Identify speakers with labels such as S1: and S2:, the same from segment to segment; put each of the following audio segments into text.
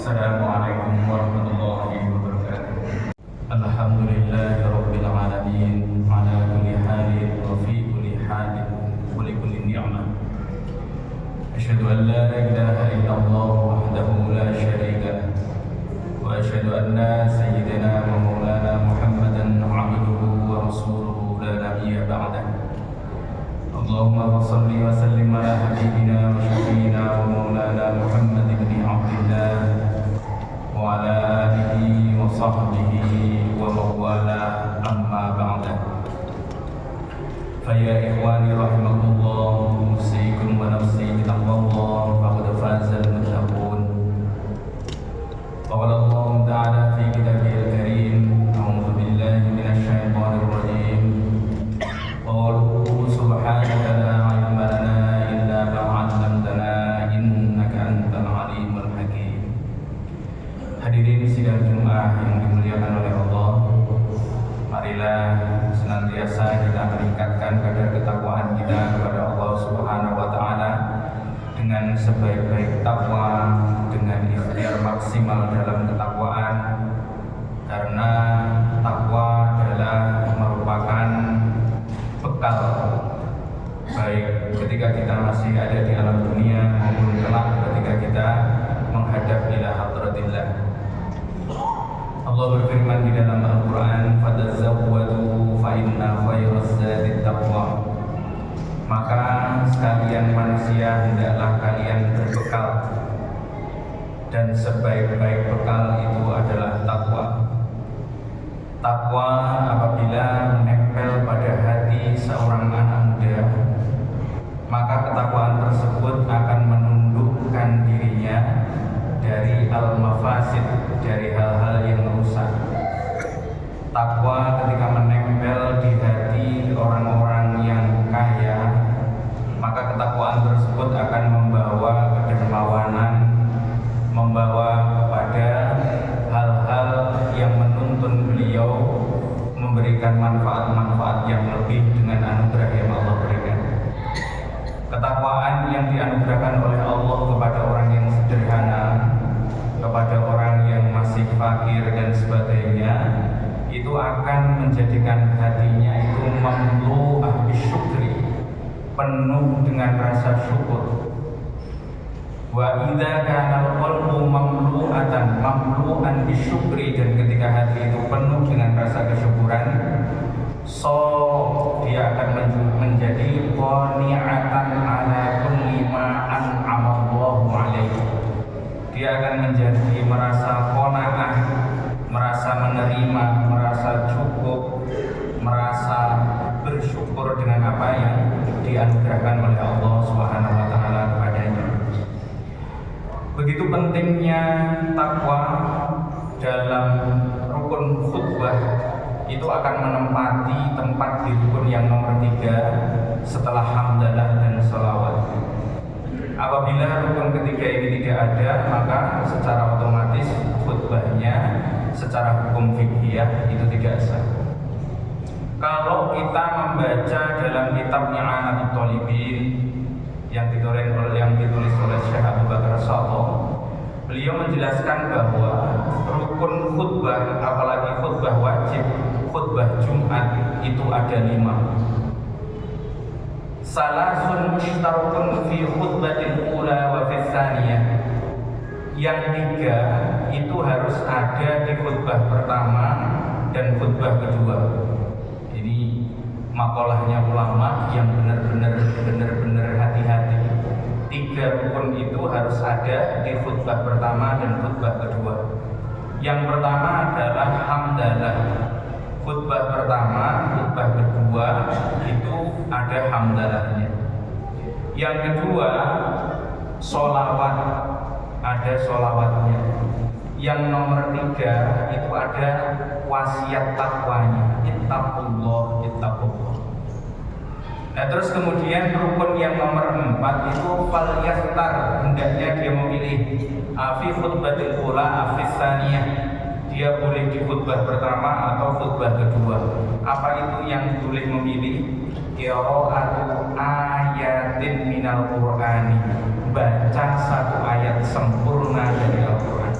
S1: Assalamualaikum warahmatullahi wabarakatuh. Alhamdulillahi rabbil alamin ala kulli halin wa fi kulli halin wa li kulli ni'mah. Asyhadu an la ilaha illallah wahdahu la syarika lah wa asyhadu anna sayyidina wa maulana Muhammadan abduhu wa rasuluhu la nabiyya ba'dah. Allahumma shalli wa sallim ala habibina wa syafiina wa maulana Muhammad ibn Abdillah wa ala alihi wa sahbihi wa mawala amma ba'da. Faya ikhwani rahimakumullah, usikum wa nafsi bitaqwallah faqad fazal muttaqun. Qala Allah ta'ala fi kitabihil karim, a'udzu billahi minasy syaithanir rajim. Qalu subhanaka la ilma lana illa ma 'allamtana innaka antal alimul hakim. Hadirin sidang Jumat yang dimuliakan oleh Allah, marilah senantiasa kita meningkatkan kadar ketakwaan kita kepada Allah Subhanahu wa taala dengan sebaik-baik takwa, dengan ikhtiar maksimal dalam ketakwaan, karena takwa adalah merupakan bekal baik ketika kita masih ada di alam dunia maupun kelak ketika kita menghadap ila hadratillah. Allah berfirman di dalam Al-Quran, "Fatazawwadu fa inna khairaz zadit taqwa." Maka sekalian manusia hendaklah kalian berbekal, dan sebaik-baik bekal itu adalah takwa. Takwa apabila menempel pada hati seorang anak muda, maka ketakwaan tersebut akan menundukkan dirinya dari al-mafasid, dari hal-hal yang rusak. Takwa ketika menempel di hati orang-orang yang kaya, maka ketakwaan tersebut akan membawa kedermawanan, membawa kepada hal-hal yang menuntun beliau memberikan manfaat-manfaat yang lebih dengan anugerah yang Allah berikan. Ketakwaan yang dianugerahkan oleh Allah kepada orang yang sederhana, kepada orang yang masih fakir dan sebagainya, itu akan menjadikan hatinya itu mamlu'ah bisyukri, penuh dengan rasa syukur. Wa idza kana al-qalbu mamlu'an bisyukri, dan ketika hati itu penuh dengan rasa kesyukuran, dia akan menjadi qani'atan ala kulli ma an'ama Allahu alaihi. Dia akan menjadi merasa qanaah, merasa menerima, merasa cukup, merasa bersyukur dengan apa yang dianugerahkan oleh Allah Subhanahu wa taala kepadanya. Begitu pentingnya takwa dalam rukun khutbah, itu akan menempati tempat di rukun yang nomor 3 setelah hamdalah dan sholawat. Apabila rukun ketiga ini tidak ada, maka secara otomatis khutbahnya secara hukum fikih itu tidak sah. Kalau kita membaca dalam kitab I'anatul Thalibin yang ditulis oleh Syekh Abu Bakar Shatoh, beliau menjelaskan bahwa rukun khutbah, apalagi khutbah wajib, khutbah Jumat, itu ada 5. Salasun mushtarakun fi khutbatil ula wa fi tsaniyah. Yang 3 itu harus ada di khutbah pertama dan khutbah kedua. Ini makolahnya ulama yang benar-benar hati-hati. 3 rukun itu harus ada di khutbah pertama dan khutbah kedua. Yang pertama adalah hamdalah. Khutbah pertama, khutbah kedua itu ada hamdalahnya. Yang kedua, sholawat, ada sholawatnya. Yang nomor 3 itu ada wasiat takwanya, ittaqullah, ittaqullah. Nah, terus kemudian rukun yang nomor 4 itu fal yastar, hendaknya dia memilih fi khutbatil ula, fi tsaniyah. Dia boleh di khutbah pertama atau khutbah kedua. Apa itu yang boleh memilih? Qira'atu ayatin minal Qur'ani, baca satu ayat sempurna dari Al-Quran.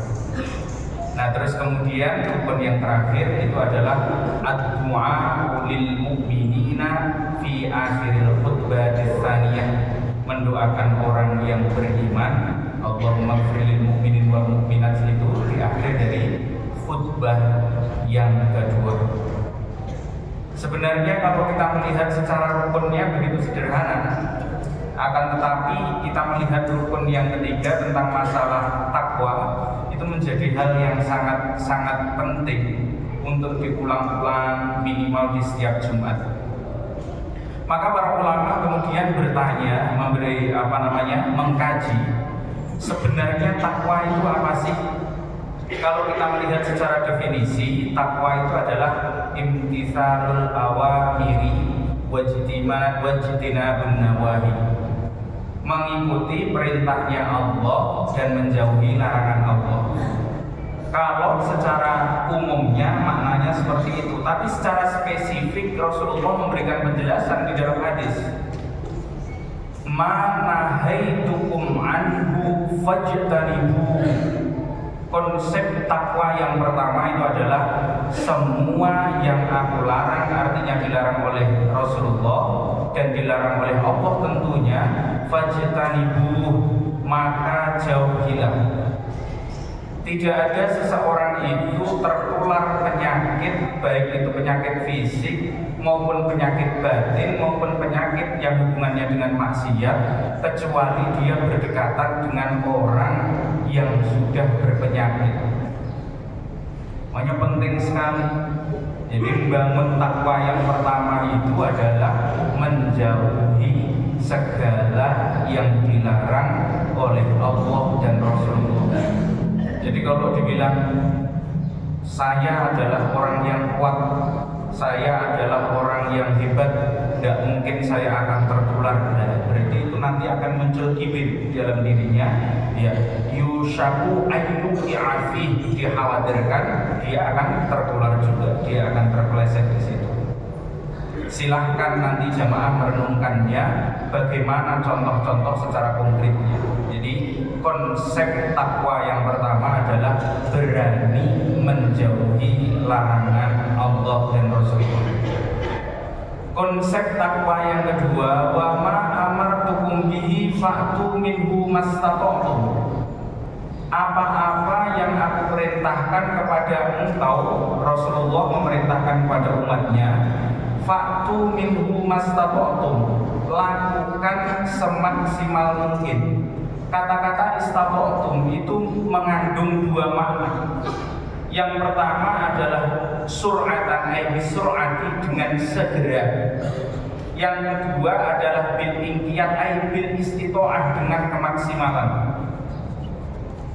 S1: Nah, terus kemudian rukun yang terakhir itu adalah ad-du'a lil mu'minina fi akhiril khutbah tsaniyah, mendoakan orang yang beriman, Allahumma ighfir lil mu'minin wal mu'minat, itu di akhir dari khutbah yang kedua. Sebenarnya kalau kita melihat secara rukunnya begitu sederhana, akan tetapi kita melihat rukun yang ketiga tentang masalah takwa itu menjadi hal yang sangat penting untuk diulang-ulang minimal di setiap Jumat. Maka para ulama kemudian bertanya, mengkaji sebenarnya takwa itu apa sih? Kalau kita melihat secara definisi, takwa itu adalah imtitsalul awamiri wajtinabun nawahi, mengikuti perintahnya Allah dan menjauhi larangan Allah. Kalau secara umumnya maknanya seperti itu, tapi secara spesifik Rasulullah memberikan penjelasan di dalam hadis. Ma nahaitukum anhu fajtanibu. Konsep takwa yang pertama itu adalah semua yang aku larang, artinya dilarang oleh Rasulullah dan dilarang oleh Allah tentunya, fajtanibu, maka jauhilah. Tidak ada seseorang itu tertular penyakit, baik itu penyakit fisik maupun penyakit batin maupun penyakit yang hubungannya dengan maksiat, kecuali dia berdekatan dengan orang yang sudah berpenyakit. Makanya penting sekali. Jadi membangun takwa yang pertama itu adalah menjauhi segala yang dilarang oleh Allah dan Rasulullah. Jadi kalau dibilang saya adalah orang yang kuat, saya adalah orang yang hebat, tidak mungkin saya akan tertular. Nah, berarti itu nanti akan muncul kibir di dalam dirinya. Ya, yushaku ayyuki'afi, dikhawatirkan dia akan tertular juga, dia akan terpeleset di situ. Silahkan nanti jamaah merenungkannya, bagaimana contoh-contoh secara konkretnya. Jadi konsep takwa yang pertama adalah berani menjauhi larangan Allah dan Rasulullah. Konsep takwa yang kedua, wa ma amartukum bihi fa'tu minhu mastata'tum. Apa-apa yang aku perintahkan kepada engkau, Rasulullah memerintahkan kepada umatnya, fa'tu minhu mastata'tum, lakukan semaksimal mungkin. Kata-kata istata'tum itu mengandung dua makna. Yang pertama adalah sur'atan, bisur'ati, dengan segera. Yang kedua adalah bil inqiyat, bil istito'ah, dengan kemaksimalan.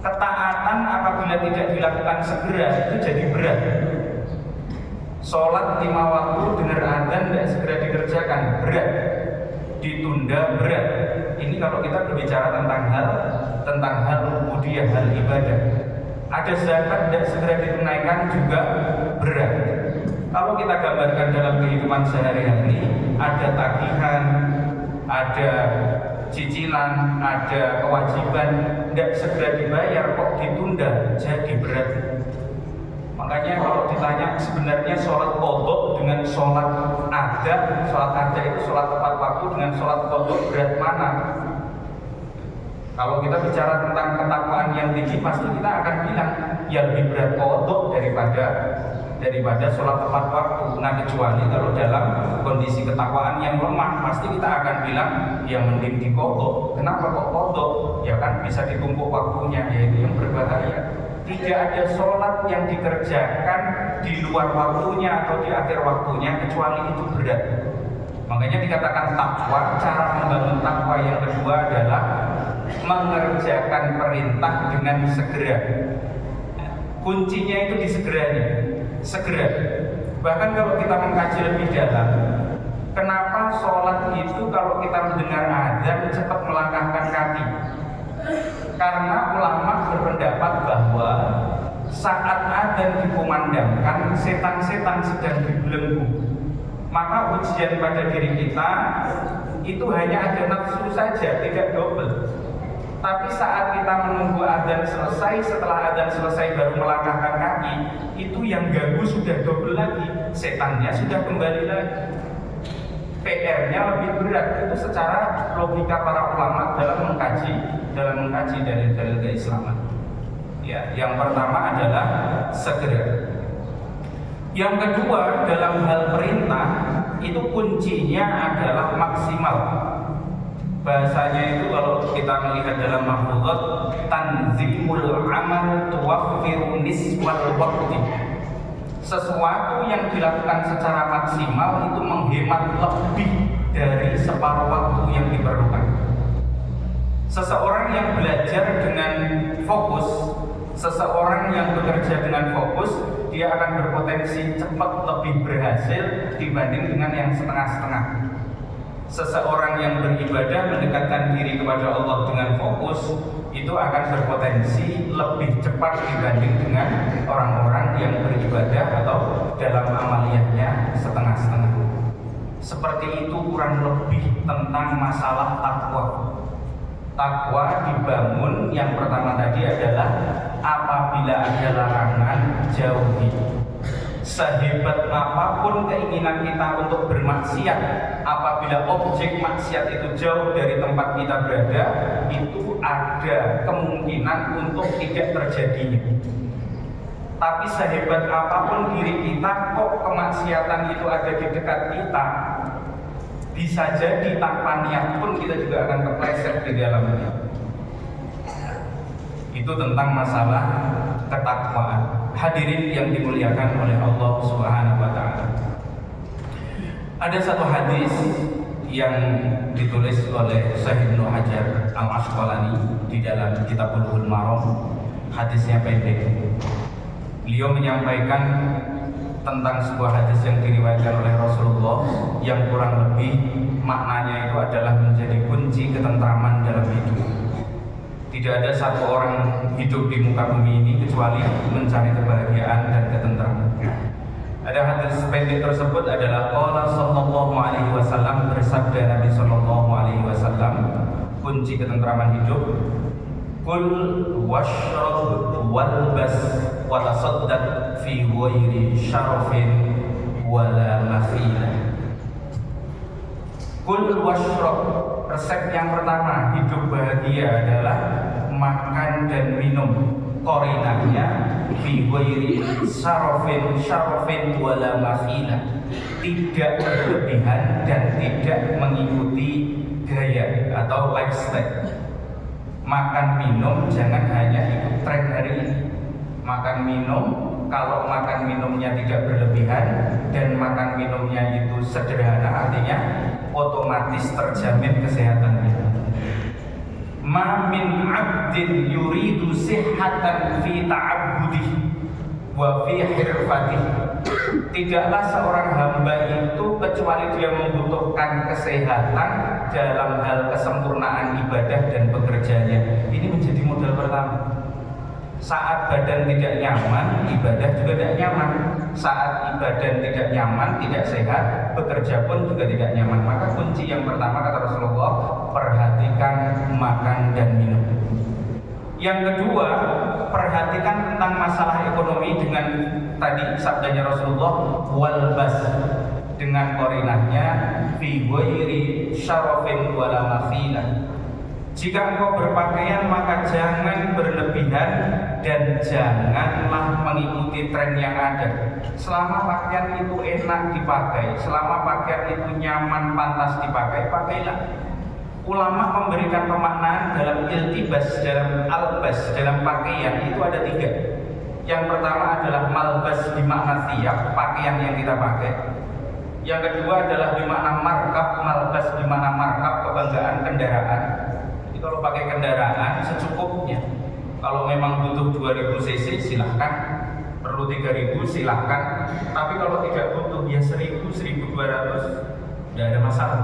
S1: Ketaatan apabila tidak dilakukan segera itu jadi berat. Sholat 5 waktu dengar azan tidak segera dikerjakan, berat. Ditunda, berat. Ini kalau kita berbicara tentang hal ubudiyah, hal ibadah. Ada zakat tidak segera ditunaikan juga berat. Kalau kita gambarkan dalam kehidupan sehari-hari, ada tagihan, ada cicilan, ada kewajiban, tidak segera dibayar kok ditunda, jadi berat. Makanya kalau ditanya sebenarnya sholat qadha dengan sholat ada itu sholat tepat waktu dengan sholat qadha berat mana? Kalau kita bicara tentang ketakwaan yang tinggi, pasti kita akan bilang ya lebih berat qadha daripada sholat tepat waktu. Nah, kecuali kalau dalam kondisi ketakwaan yang lemah, pasti kita akan bilang ya mending di qadha. Kenapa kok qadha? Ya kan bisa ditumpuk waktunya, yaitu yang berbahaya. Tidak ada sholat yang dikerjakan di luar waktunya atau di akhir waktunya kecuali itu berat. Makanya dikatakan takwa. Cara membangun takwa yang kedua adalah mengerjakan perintah dengan segera. Kuncinya itu di segeranya, segera. Bahkan kalau kita mengkaji lebih dalam, kenapa sholat itu kalau kita mendengar azan cepat melangkahkan kaki? Karena ulama berpendapat bahwa saat azan dikumandangkan, setan-setan sedang dibelenggu. Maka ujian pada diri kita itu hanya ada nafsu saja, tidak double. Tapi saat kita menunggu adzan selesai, setelah adzan selesai baru melangkahkan kaki, itu yang ganggu sudah double lagi, setannya sudah kembali lagi. PR-nya lebih berat. Itu secara logika para ulama dalam mengkaji dalil-dalil keislaman. Ya, yang pertama adalah segera. Yang kedua, dalam hal perintah itu kuncinya adalah maksimal. Bahasanya itu kalau kita melihat dalam mahfuzat, tanzimul amal tuwaffiru niswal waqti. Sesuatu yang dilakukan secara maksimal itu menghemat lebih dari separuh waktu yang diperlukan. Seseorang yang belajar dengan fokus, seseorang yang bekerja dengan fokus, dia akan berpotensi cepat lebih berhasil dibanding dengan yang setengah-setengah. Seseorang yang beribadah mendekatkan diri kepada Allah dengan fokus, itu akan berpotensi lebih cepat dibanding dengan orang-orang yang beribadah atau dalam amaliyahnya setengah-setengah. Seperti itu kurang lebih tentang masalah takwa. Takwa dibangun, yang pertama tadi adalah apabila ada larangan, jauhi. Sehebat apapun keinginan kita untuk bermaksiat, apabila objek maksiat itu jauh dari tempat kita berada, itu ada kemungkinan untuk tidak terjadinya. Tapi sehebat apapun diri kita, kok kemaksiatan itu ada di dekat kita, bisa jadi tanpa niat pun kita juga akan kepleset di dalamnya. Itu tentang masalah ketakwaan. Hadirin yang dimuliakan oleh Allah Subhanahu wa taala. Ada satu hadis yang ditulis oleh Syekh Ibnu Hajar Al-Asqalani di dalam kitab Bulughul Maram. Hadisnya pendek. Beliau menyampaikan tentang sebuah hadis yang diriwayatkan oleh Rasulullah yang kurang lebih maknanya itu adalah menjadi kunci ketentraman dalam hidup. Tidak ada satu orang hidup di muka bumi ini kecuali mencari kebahagiaan dan ketentraman. Ada hadis pendek tersebut adalah qala sallallahu alaihi wasallam, bersabda Nabi sallallahu alaihi wasallam, kunci ketentraman hidup, kul washrab walbas wa tasaddaq fi ghairi syarafin wala makhila. Kul washrab, resep yang pertama hidup bahagia adalah makan dan minum. Korinanya fi ghairi syarafin wala makhila, tidak berlebihan dan tidak mengikuti gaya atau lifestyle. Makan minum jangan hanya ikut tren hari ini. Makan minum, kalau makan minumnya tidak berlebihan dan makan minumnya itu sederhana, artinya otomatis terjamin kesehatannya. Ma min 'abdin yuridu sihhatan fi ta'abbudih wa fi hirfatih. Tidaklah seorang hamba itu kecuali dia membutuhkan kesehatan dalam hal kesempurnaan ibadah dan pekerjaannya. Ini menjadi modal pertama. Saat badan tidak nyaman, ibadah juga tidak nyaman. Saat badan tidak nyaman, tidak sehat, bekerja pun juga tidak nyaman. Maka kunci yang pertama kata Rasulullah, perhatikan makan dan minum. Yang kedua, perhatikan tentang masalah ekonomi dengan tadi sabdanya Rasulullah, walbas, dengan korinahnya fi ghairi syarafin wala makhila. Jika engkau berpakaian maka jangan berlebihan dan janganlah mengikuti tren yang ada. Selama pakaian itu enak dipakai, selama pakaian itu nyaman pantas dipakai, pakailah. Ulama memberikan pemaknaan dalam iltibas, dalam albas, dalam pakaian itu ada 3. Yang pertama adalah malbas bermakna thiyab, pakaian yang kita pakai. Yang kedua adalah bermakna markab, malbas bermakna markab, kebanggaan kendaraan. Jadi kalau pakai kendaraan secukupnya. Kalau memang butuh 2000 cc silahkan, perlu 3000 silahkan. Tapi kalau tidak butuh ya 1000, 1200 tidak ada masalah.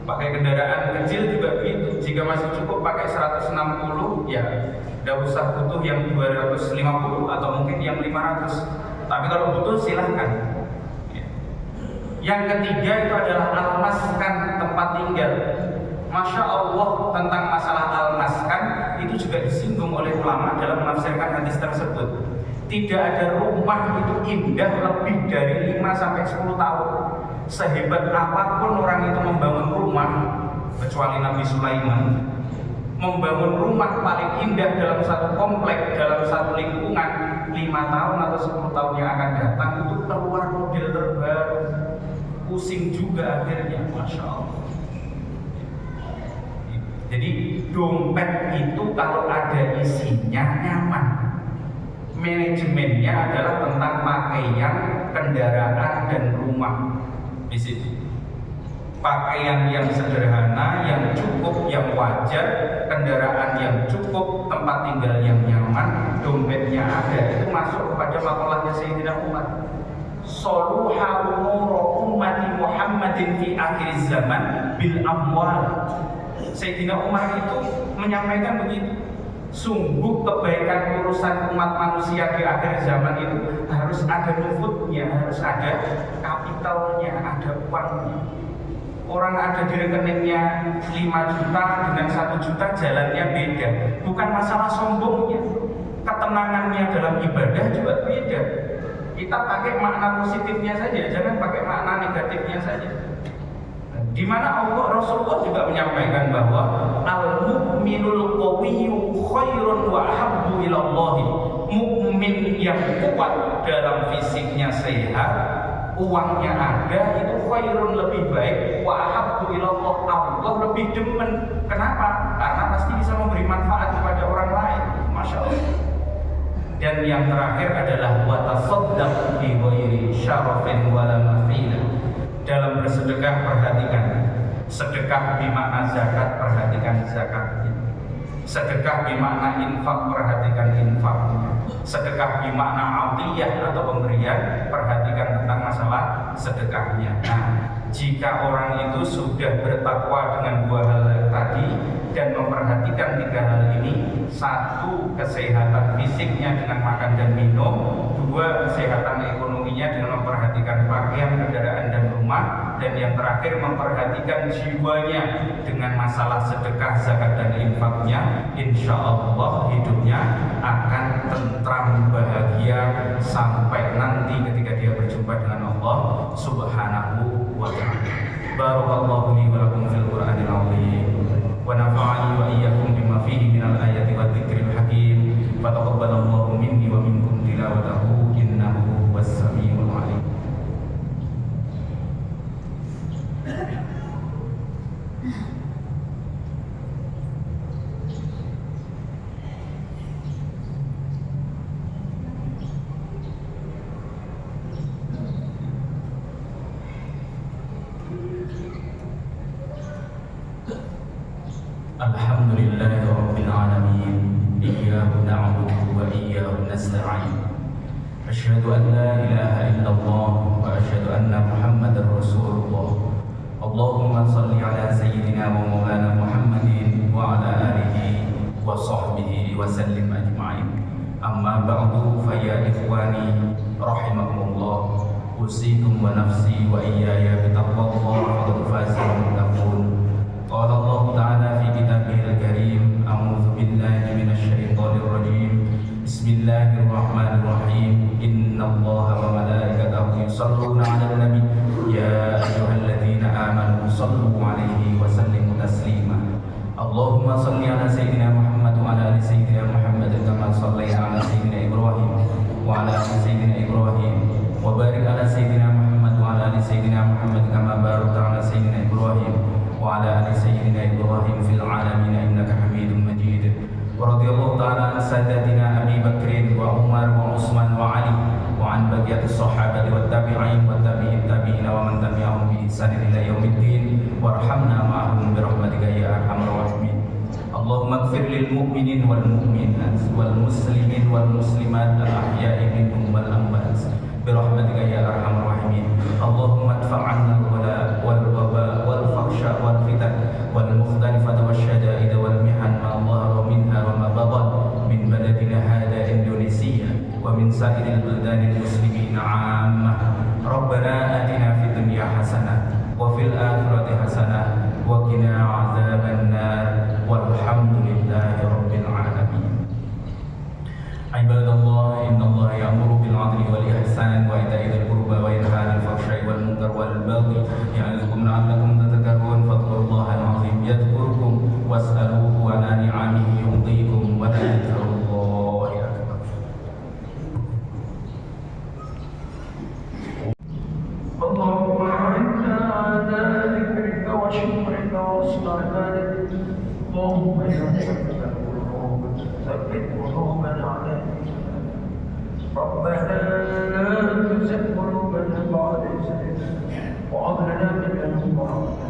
S1: Pakai kendaraan kecil juga begitu. Jika masih cukup pakai 160 ya tidak usah butuh yang 250 atau mungkin yang 500. Tapi kalau butuh silahkan. Yang ketiga itu adalah almaskan, tempat tinggal. Masya Allah, tentang masalah al-maskan itu juga disinggung oleh ulama dalam menafsirkan hadis tersebut. Tidak ada rumah itu indah lebih dari 5-10 tahun. Sehebat apapun orang itu membangun rumah, kecuali Nabi Sulaiman, membangun rumah paling indah dalam satu komplek, dalam satu lingkungan, 5 tahun atau 10 tahun yang akan datang itu keluar model terbaru. Pusing juga akhirnya, Masya Allah. Jadi dompet itu kalau ada isinya nyaman. Manajemennya adalah tentang pakaian, kendaraan, dan rumah. Di situ pakaian yang sederhana, yang cukup, yang wajar, kendaraan yang cukup, tempat tinggal yang nyaman, dompetnya ada. Itu masuk kepada makalahnya Sayyidina Umar. Soluha umur ummati Muhammadin fi akhir zaman bil amwal. Sayyidina Umar itu menyampaikan begitu. Sungguh kebaikan urusan umat manusia di akhir zaman itu harus ada nufudnya, harus ada kapitalnya, ada uangnya. Orang ada di rekeningnya 5 juta dengan 1 juta jalannya beda. Bukan masalah sombongnya, ketenangannya dalam ibadah juga beda. Kita pakai makna positifnya saja, jangan pakai makna negatifnya saja. Di mana Allah Rasulullah juga menyampaikan bahwa al-mu'minul qawiyyu khairun wa habbu ilallah. Mukmin yang kuat dalam fisiknya sehat, uangnya ada, itu khairun lebih baik, wa habbu ilallah, Allah lebih demen. Kenapa? Karena pasti bisa memberi manfaat kepada orang lain. Masya Allah. Dan yang terakhir adalah wa tasaddaq bi ghairi syarafin wala mafina. Dalam bersedekah perhatikan sedekah bermakna zakat, perhatikan zakatnya. Sedekah bermakna infak, perhatikan infaknya. Sedekah bermakna atiyah atau pemberian, perhatikan tentang masalah sedekahnya. Nah, jika orang itu sudah bertakwa dengan 2 hal tadi dan memperhatikan 3 hal ini, 1 kesehatan fisiknya dengan makan dan minum, 2 kesehatan ekonominya dengan memperhatikan pakaian, kendaraan, dan rumah, dan yang terakhir memperhatikan jiwanya dengan masalah sedekah, zakat, dan infaknya, insya Allah hidupnya akan tentram, bahagia sampai nanti ketika dia berjumpa dengan Allah Subhanahu wa ta'ala. Barakallahu li wa lakum fil Qur'anil azim wa nafa'ani wa iyyakum bima fihi minal ayati wa dzikril hakim. Fataqabbalallahu minni wa minkum tilawatahu innahu was-sami'ul 'alim. Alhamdulillahi rabbil alamin. Iyyahu na'budu wa iyyahu nasta'in. Asyhadu an la ilaha illallah wa asyhadu anna Muhammadar Rasulullah. Allahumma shalli ala sayyidina wa maulana Muhammadin wa ala alihi wa sahbihi wa sallim ajma'in. Amma ba'du fa ya ikhwani rahimakumullah. Usikum wa nafsi wa iyaya bitaqwallah faqad fazal muttaqun. Qala Allah Ta'ala fi kitabihil karim, a'udzu billahi minasyaitonir rajim. Bismillahirrahmanirrahim. Innallaha wa malaikatahu yusholluna 'alan nabi ya ayyuhalladzina amanu shallu 'alaihi wa sallimu taslima. Allahumma shalli 'ala sayyidina Muhammad wa 'ala ali sayyidina Muhammad kama shallaita 'ala sayyidina Ibrahim wa 'ala ali sayyidina Ibrahim wa barik 'ala sayyidina Muhammad wa 'ala ali sayyidina Muhammad kama barakta 'ala sayyidina Ibrahim wa 'ala ali sayyidina Ibrahim fil 'alamin innaka Hamidum Majid. Wa radhiyallahu ta'ala an sayyidatina Abi Bakrin wa Umar wa Utsman wa Ali wa an baqiyatis sahabati wat tabi'in wat tabi'in tabi'in wa man tabi'ahum bi ihsan ila yaumiddin warhamna ma'ahum bi rahmatika ya arhamar rahimin. Allahumma ighfir lil mu'minin wal mu'minat wal muslimin wal muslimat al ahya'i minhum wal amwat bi rahmatika ya arhamar rahimin. Allahumma adfa' 'anna al-wala wal waba wal fakhsha wal fitan wal mukhtalifat wasyada'id wal mihan ma dhahara minha wa ma batan min baladina hada Indonesia wa min sa'iril buldanil muslimin 'ammah. Rabbana atina fid dunya hasanah wa fil akhirati hasanah وقنا عذاب النار والحمد لله رب العالمين. عباد الله إن الله يأمر بالعدل والإحسان وإيتاء ذي القربى وينهى عن الفحشاء والمنكر والبغي يعظكم لعلكم تذكرون. فاذكروا الله العظيم يذكركم واسألوه على نعمه يعطيكم ولذكر الله أكبر.
S2: اللهم أعنا على ذكرك وشكرك وحسن عبادتك. اللهم يا مثبت القلوب ثبت قلوبنا على دينك. ربنا لا تزغ قلوبنا بعد إذ هديتنا وهب لنا من لدنك رحمة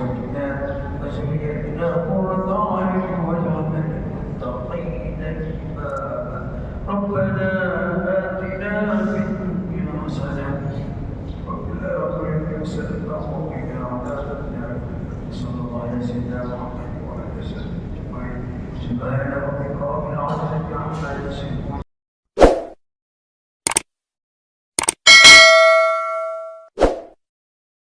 S2: إنك وزينا قرة أعين واجعلنا للمتقين إماما. ربنا آتنا في الدنيا حسنة وفي الآخرة حسنة وقنا عذاب النار. صلى الله على سيدنا محمد وعلى آله وصحبه أجمعين. سبحان ربك رب العزة عما يصفون.